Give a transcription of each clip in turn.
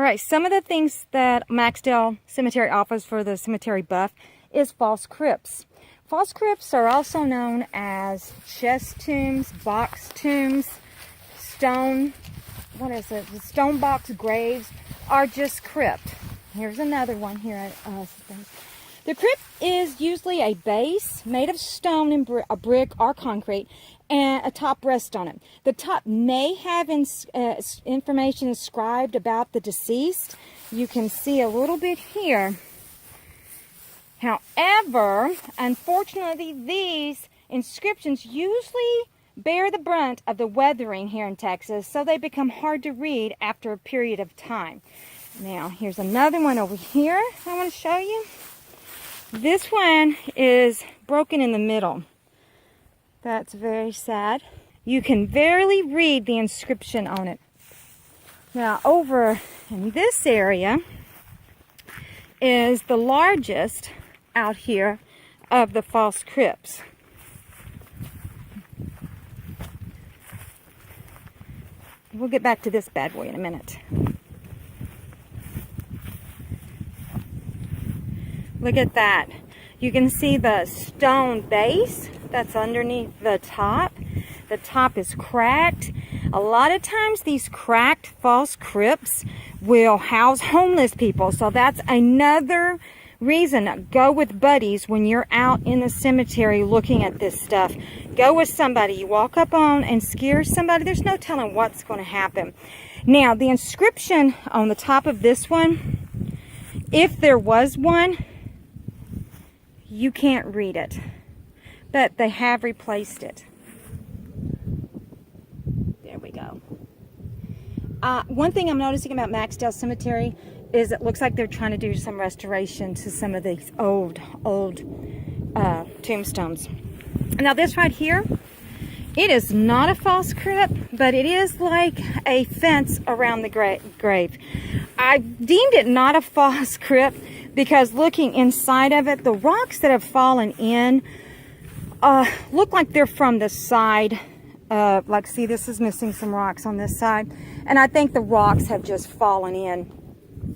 right, some of the things that Maxdale Cemetery offers for the cemetery buff is false crypts. False crypts are also known as chest tombs, box tombs, stone box graves, are just crypt. Here's another one here at the crypt is usually a base made of stone and a brick or concrete, and a top rest on it. The top may have information inscribed about the deceased. You can see a little bit here. However, unfortunately, these inscriptions usually bear the brunt of the weathering here in Texas, so they become hard to read after a period of time. Now, here's another one over here I want to show you. This one is broken in the middle. That's very sad. You can barely read the inscription on it. Now, over in this area is the largest out here of the false crypts. We'll get back to this bad boy in a minute. Look at that. You can see the stone base that's underneath the top. The top is cracked. A lot of times these cracked false crypts will house homeless people. So that's another reason. Go with buddies when you're out in the cemetery looking at this stuff. Go with somebody. You walk up on and scare somebody. There's no telling what's going to happen. Now, the inscription on the top of this one, if there was one, you can't read it, but they have replaced it. There we go. One thing I'm noticing about Maxdale Cemetery is it looks like they're trying to do some restoration to some of these old tombstones. Now this right here, it is not a false crypt, but it is like a fence around the grave. I deemed it not a false crypt because looking inside of it, the rocks that have fallen in look like they're from the side. Like, see, this is missing some rocks on this side. And I think the rocks have just fallen in.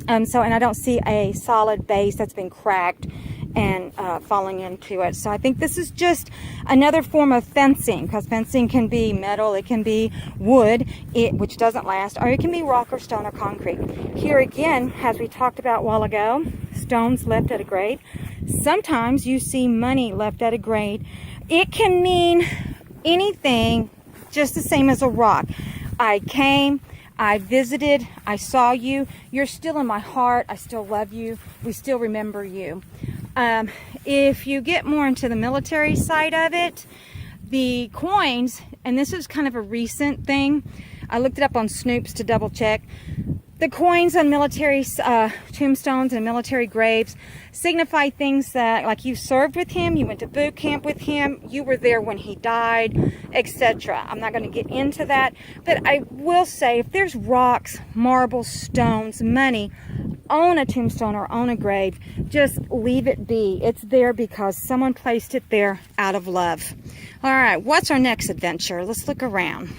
And I don't see a solid base that's been cracked and falling into it. So I think this is just another form of fencing, because fencing can be metal, it can be wood, which doesn't last, or it can be rock or stone or concrete. Here again, as we talked about a while ago, stones left at a grave. Sometimes you see money left at a grave. It can mean anything, just the same as a rock. I came, I visited, I saw you, you're still in my heart, I still love you, we still remember you. If you get more into the military side of it, the coins, and this is kind of a recent thing, I looked it up on Snoops to double check. The coins on military tombstones and military graves signify things that, like, you served with him, you went to boot camp with him, you were there when he died, etc. I'm not going to get into that, but I will say if there's rocks, marble, stones, money on a tombstone or on a grave, just leave it be. It's there because someone placed it there out of love. All right, what's our next adventure? Let's look around.